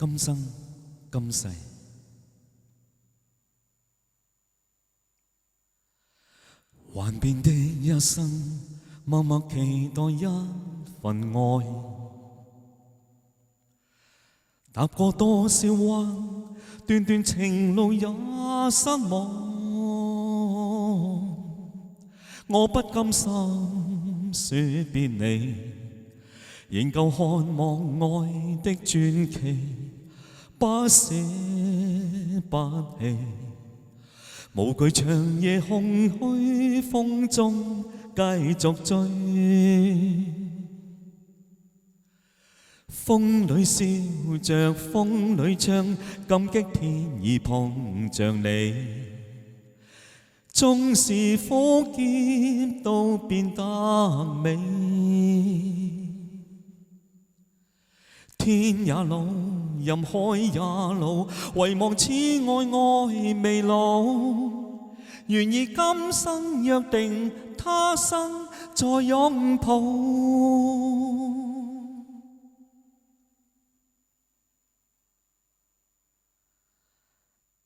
今生今世，幻變的一生，默默期待一份愛。踏過多少彎，段段情路也失望。我不甘心說別離，仍舊渴望愛的傳奇，不捨不棄。無懼長夜空虛風中繼續追，風裏笑着風裏唱，感激天意碰着你。縱是苦澀都變得美，天也老，任海也老，唯望此愛愛未老。願以今生約定，他生再擁抱。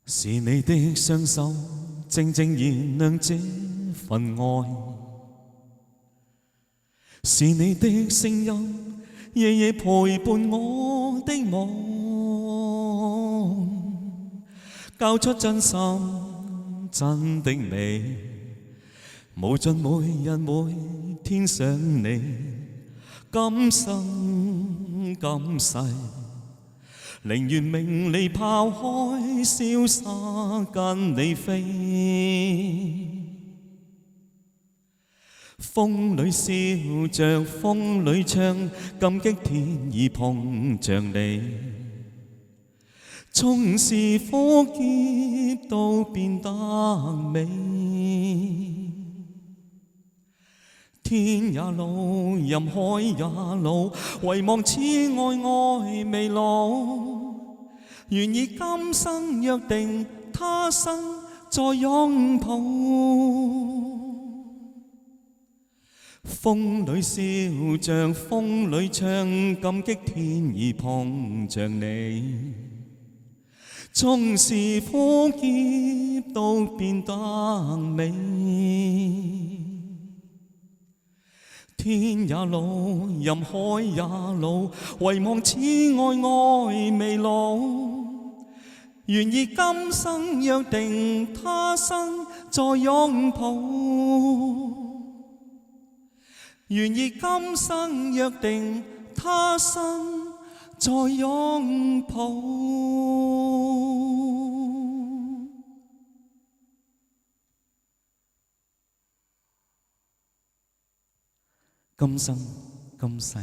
是你的雙手，靜靜燃亮這份愛。是你的聲音，夜夜陪伴我的夢，交出真心真的美，無盡每日每天想你，今生今世，寧願名利拋開，瀟灑跟你飛。風裏笑着風裏唱，感激天意碰着你。縱是苦澀都變得美，天也老，任海也老，唯望此愛愛未老。願以今生約定，他生再擁抱。風裏笑着風裏唱，感激天意碰着你。縱是苦澀都變得美，天也老，任海也老，唯望此愛愛未老。願以今生約定，他生再擁抱。願以今生約定，他生再擁抱。今生今世。